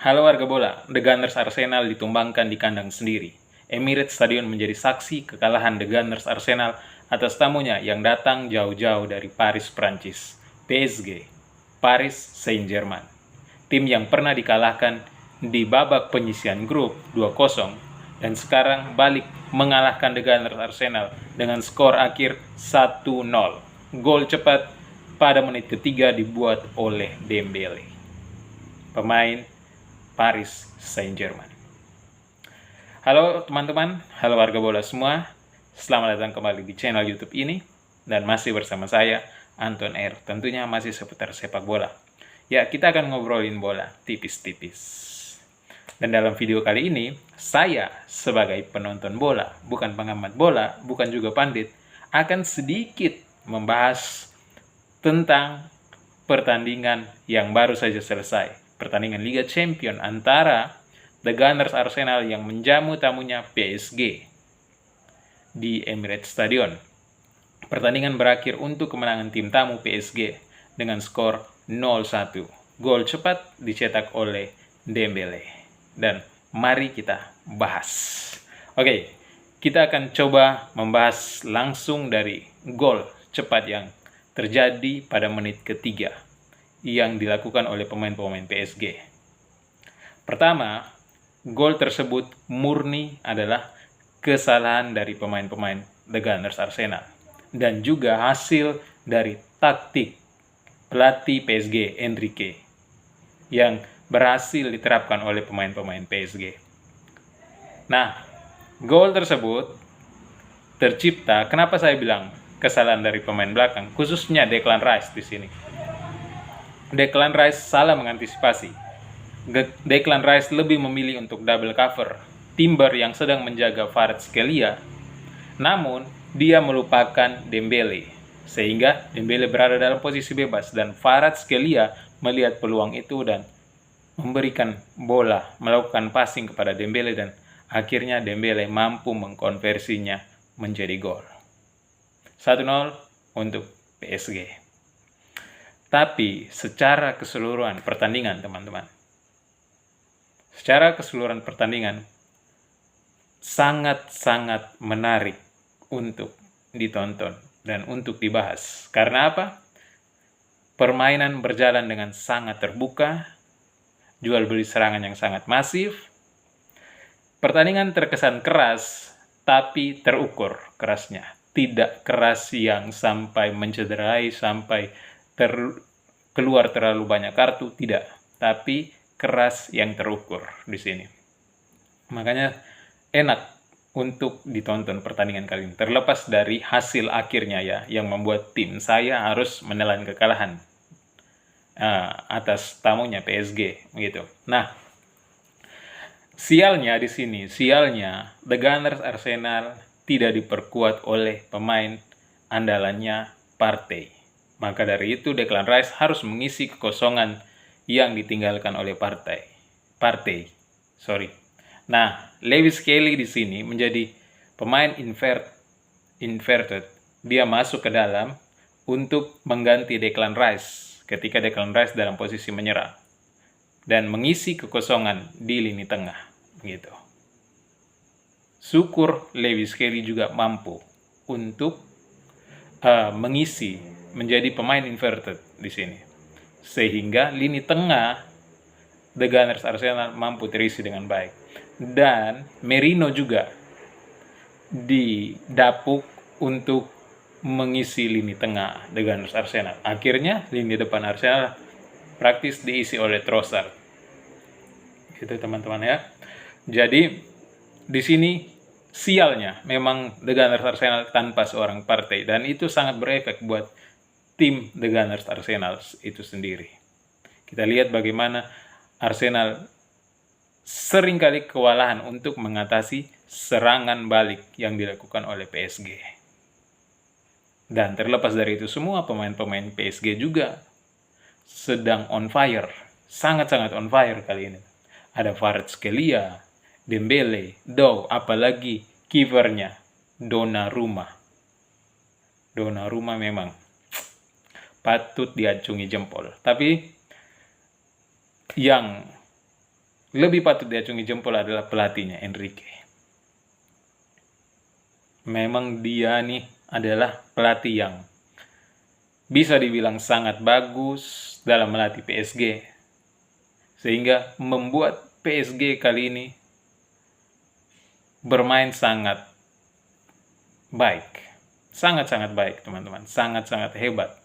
Halo warga bola, The Gunners Arsenal ditumbangkan di kandang sendiri. Emirates Stadion menjadi saksi kekalahan The Gunners Arsenal atas tamunya yang datang jauh-jauh dari Paris, Prancis. PSG, Paris Saint-Germain. Tim yang pernah dikalahkan di babak penyisihan grup 2-0 dan sekarang balik mengalahkan The Gunners Arsenal dengan skor akhir 1-0. Gol cepat pada menit ketiga dibuat oleh Dembele, pemain Paris Saint-Germain. Halo teman-teman, halo warga bola semua. Selamat datang kembali di channel YouTube ini dan masih bersama saya Anton R. Tentunya masih seputar sepak bola. Ya, kita akan ngobrolin bola tipis-tipis. Dan dalam video kali ini, saya sebagai penonton bola, bukan pengamat bola, bukan juga pandit, akan sedikit membahas tentang pertandingan yang baru saja selesai. Pertandingan Liga Champions antara The Gunners Arsenal yang menjamu tamunya PSG di Emirates Stadion. Pertandingan berakhir untuk kemenangan tim tamu PSG dengan skor 0-1. Gol cepat dicetak oleh Dembele. Dan mari kita bahas. Oke, kita akan coba membahas langsung dari gol cepat yang terjadi pada menit ketiga yang dilakukan oleh pemain-pemain PSG. Pertama, gol tersebut murni adalah kesalahan dari pemain-pemain The Gunners Arsenal dan juga hasil dari taktik pelatih PSG Enrique yang berhasil diterapkan oleh pemain-pemain PSG. Nah, gol tersebut tercipta, kenapa saya bilang kesalahan dari pemain belakang, khususnya Declan Rice di sini. Declan Rice salah mengantisipasi. Declan Rice lebih memilih untuk double cover Timber yang sedang menjaga Kvaratskhelia. Namun, dia melupakan Dembele. Sehingga Dembele berada dalam posisi bebas dan Kvaratskhelia melihat peluang itu dan memberikan bola, melakukan passing kepada Dembele dan akhirnya Dembele mampu mengkonversinya menjadi gol. 1-0 untuk PSG. Tapi secara keseluruhan pertandingan, teman-teman, secara keseluruhan pertandingan sangat-sangat menarik untuk ditonton dan untuk dibahas. Karena apa? Permainan berjalan dengan sangat terbuka, jual beli serangan yang sangat masif. Pertandingan terkesan keras, tapi terukur kerasnya. Tidak keras yang sampai mencederai, sampai keluar terlalu banyak kartu, tidak, tapi keras yang terukur di sini. Makanya enak untuk ditonton pertandingan kali ini, terlepas dari hasil akhirnya ya, yang membuat tim saya harus menelan kekalahan atas tamunya PSG, gitu. Nah, sialnya di sini, The Gunners Arsenal tidak diperkuat oleh pemain andalannya Partey. Maka dari itu Declan Rice harus mengisi kekosongan yang ditinggalkan oleh Partey. Nah, Lewis Kelly di sini menjadi pemain inverted. Dia masuk ke dalam untuk mengganti Declan Rice ketika Declan Rice dalam posisi menyerang dan mengisi kekosongan di lini tengah, gitu. Syukur Lewis Kelly juga mampu untuk mengisi menjadi pemain inverted di sini, sehingga lini tengah The Gunners Arsenal mampu terisi dengan baik. Dan Merino juga didapuk untuk mengisi lini tengah The Gunners Arsenal. Akhirnya lini depan Arsenal praktis diisi oleh Trossard. Gitu teman-teman ya. Jadi di sini sialnya memang The Gunners Arsenal tanpa seorang Partey, dan itu sangat berefek buat tim The Gunners Arsenal itu sendiri. Kita lihat bagaimana Arsenal seringkali kewalahan untuk mengatasi serangan balik yang dilakukan oleh PSG. Dan terlepas dari itu semua, pemain-pemain PSG juga sedang on fire, sangat-sangat on fire kali ini. Ada Kvaratskhelia, Dembele, apalagi kipernya Donnarumma. Donnarumma memang patut diacungi jempol. Tapi yang lebih patut diacungi jempol adalah pelatihnya, Enrique. Memang dia nih adalah pelatih yang bisa dibilang sangat bagus dalam melatih PSG. Sehingga membuat PSG kali ini bermain sangat baik. Sangat-sangat baik, teman-teman. Sangat-sangat hebat.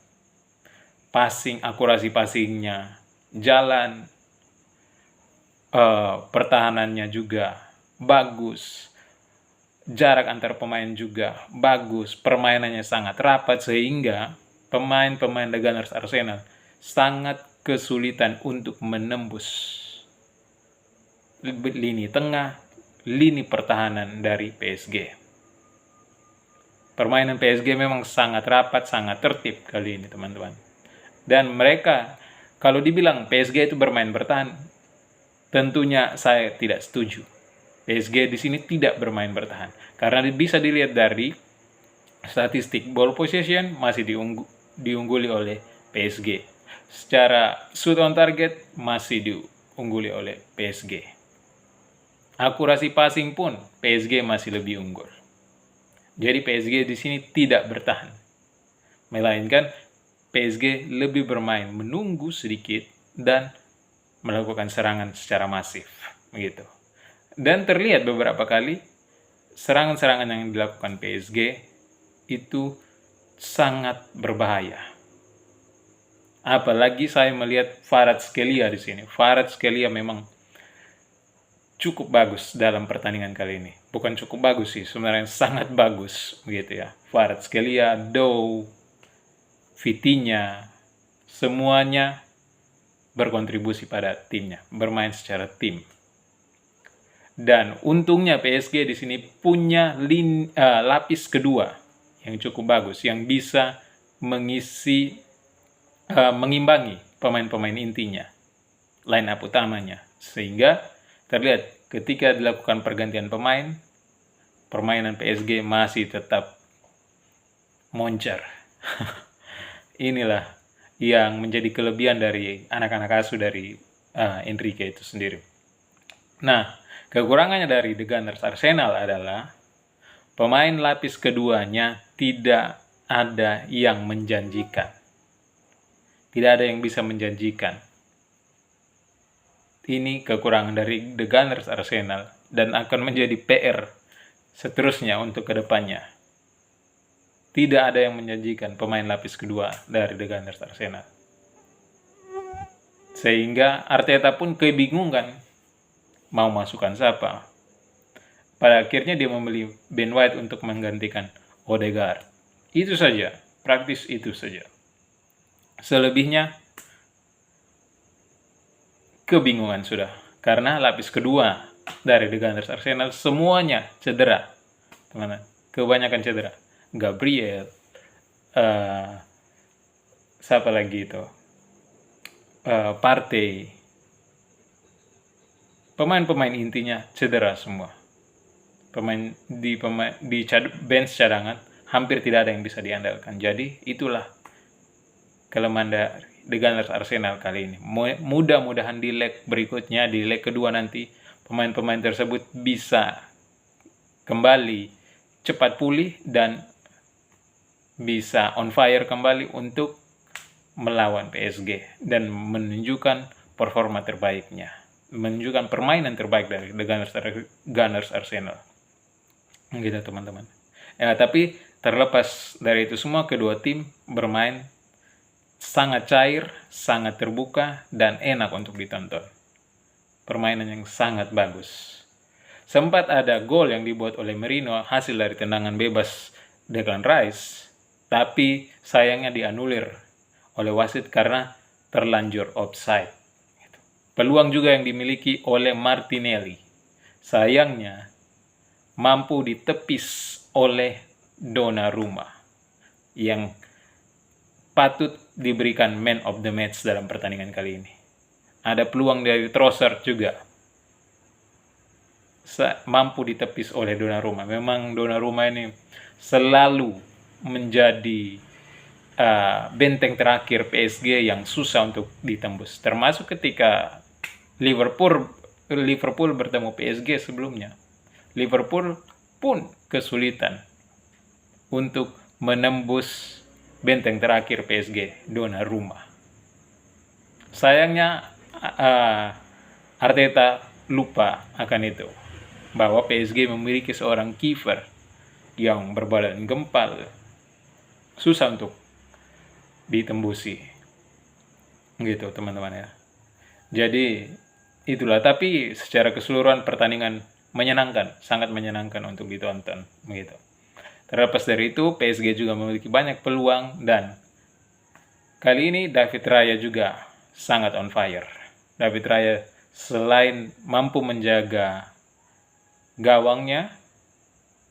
Passing, akurasi passingnya, jalan, pertahanannya juga bagus. Jarak antar pemain juga bagus, permainannya sangat rapat sehingga pemain-pemain The Gunners Arsenal sangat kesulitan untuk menembus lini tengah, lini pertahanan dari PSG. Permainan PSG memang sangat rapat, sangat tertib kali ini, teman-teman. Dan mereka, kalau dibilang PSG itu bermain bertahan, tentunya saya tidak setuju. PSG di sini tidak bermain bertahan karena bisa dilihat dari statistik ball possession masih diungguli oleh PSG. Secara shoot on target masih diungguli oleh PSG. Akurasi passing pun PSG masih lebih unggul. Jadi PSG di sini tidak bertahan. Melainkan PSG lebih bermain menunggu sedikit dan melakukan serangan secara masif, begitu. Dan terlihat beberapa kali serangan-serangan yang dilakukan PSG itu sangat berbahaya. Apalagi saya melihat Kvaratskhelia di sini. Kvaratskhelia memang cukup bagus dalam pertandingan kali ini. Bukan cukup bagus sih, sebenarnya sangat bagus, begitu ya. Kvaratskhelia, Dow, Vitinha, semuanya berkontribusi pada timnya, bermain secara tim. Dan untungnya PSG di sini punya lapis kedua yang cukup bagus, yang bisa mengimbangi pemain-pemain intinya, line up utamanya. Sehingga terlihat ketika dilakukan pergantian pemain, permainan PSG masih tetap moncer. Inilah yang menjadi kelebihan dari anak-anak asuh dari Enrique itu sendiri. Nah, kekurangannya dari The Gunners Arsenal adalah pemain lapis keduanya tidak ada yang menjanjikan. Tidak ada yang bisa menjanjikan. Ini kekurangan dari The Gunners Arsenal dan akan menjadi PR seterusnya untuk kedepannya. Tidak ada yang menjanjikan pemain lapis kedua dari The Gunners Arsenal. Sehingga Arteta pun kebingungan mau masukkan siapa. Pada akhirnya dia membeli Ben White untuk menggantikan Odegaard. Itu saja, praktis itu saja. Selebihnya kebingungan sudah, karena lapis kedua dari The Gunners Arsenal semuanya cedera, teman-teman. Kebanyakan cedera. Gabriel, siapa lagi itu? Partey. Pemain-pemain intinya cedera semua. Di bench cadangan hampir tidak ada yang bisa diandalkan. Jadi itulah kelemahan dari The Gunners Arsenal kali ini. Mudah-mudahan di leg berikutnya, di leg kedua nanti, pemain-pemain tersebut bisa kembali cepat pulih dan bisa on fire kembali untuk melawan PSG dan menunjukkan performa terbaiknya, menunjukkan permainan terbaik dari The Gunners Arsenal. Gitu, teman-teman. Ya, tapi terlepas dari itu semua, kedua tim bermain sangat cair, sangat terbuka, dan enak untuk ditonton. Permainan yang sangat bagus. Sempat ada gol yang dibuat oleh Merino hasil dari tendangan bebas Declan Rice, tapi sayangnya dianulir oleh wasit karena terlanjur offside. Peluang juga yang dimiliki oleh Martinelli, sayangnya mampu ditepis oleh Donnarumma yang patut diberikan man of the match dalam pertandingan kali ini. Ada peluang dari Trossard juga, mampu ditepis oleh Donnarumma. Memang Donnarumma ini selalu menjadi benteng terakhir PSG yang susah untuk ditembus. Termasuk ketika Liverpool bertemu PSG sebelumnya. Liverpool pun kesulitan untuk menembus benteng terakhir PSG, Donnarumma. Sayangnya Arteta lupa akan itu, bahwa PSG memiliki seorang kiper yang berbadan gempal, susah untuk ditembusi, gitu teman-teman ya. Jadi itulah, tapi secara keseluruhan pertandingan menyenangkan, sangat menyenangkan untuk ditonton, begitu. Terlepas dari itu, PSG juga memiliki banyak peluang, dan kali ini David Raya juga sangat on fire. David Raya selain mampu menjaga gawangnya,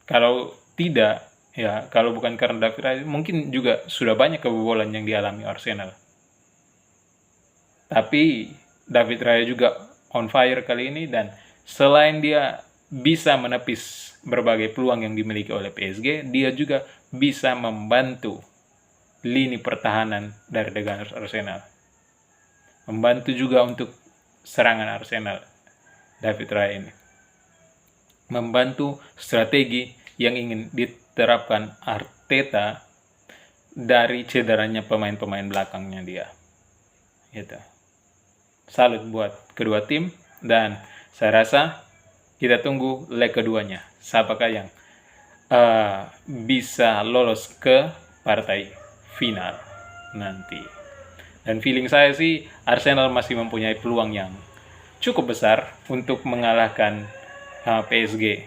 kalau bukan karena David Raya, mungkin juga sudah banyak kebobolan yang dialami Arsenal. Tapi David Raya juga on fire kali ini, dan selain dia bisa menepis berbagai peluang yang dimiliki oleh PSG, dia juga bisa membantu lini pertahanan dari The Gunners Arsenal. Membantu juga untuk serangan Arsenal, David Raya ini. Membantu strategi yang ingin diterapkan Arteta dari cederanya pemain-pemain belakangnya dia. Gitu. Salut buat kedua tim, dan saya rasa kita tunggu leg keduanya. Siapakah yang bisa lolos ke partai final nanti. Dan feeling saya sih Arsenal masih mempunyai peluang yang cukup besar untuk mengalahkan PSG.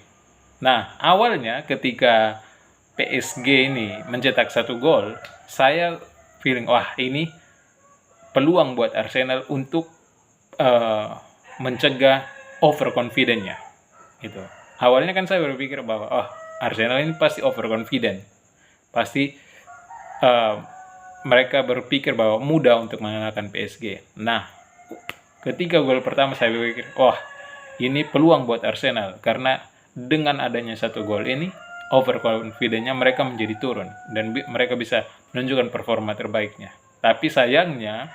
Nah, awalnya ketika PSG ini mencetak 1 gol, saya feeling, wah ini peluang buat Arsenal untuk mencegah overconfident-nya. Gitu. Awalnya kan saya berpikir bahwa Arsenal ini pasti overconfident. Pasti mereka berpikir bahwa mudah untuk mengalahkan PSG. Nah, ketika gol pertama saya berpikir, ini peluang buat Arsenal, karena dengan adanya 1 gol ini, overconfident-nya mereka menjadi turun, dan mereka bisa menunjukkan performa terbaiknya. Tapi sayangnya,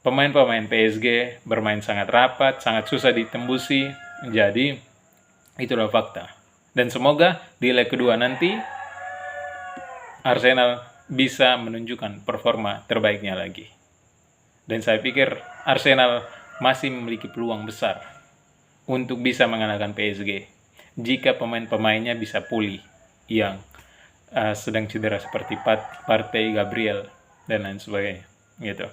pemain-pemain PSG bermain sangat rapat, sangat susah ditembusi, jadi itulah fakta. Dan semoga di leg kedua nanti, Arsenal bisa menunjukkan performa terbaiknya lagi. Dan saya pikir Arsenal masih memiliki peluang besar untuk bisa mengalahkan PSG jika pemain-pemainnya bisa pulih yang sedang cedera seperti Partey, Gabriel, dan lain sebagainya. Gitu.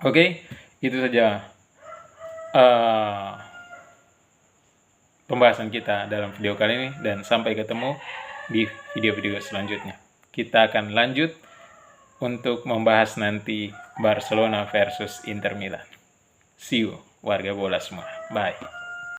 Oke, itu saja pembahasan kita dalam video kali ini, dan sampai ketemu di video-video selanjutnya. Kita akan lanjut untuk membahas nanti Barcelona versus Inter Milan. See you, warga bola semua. Bye.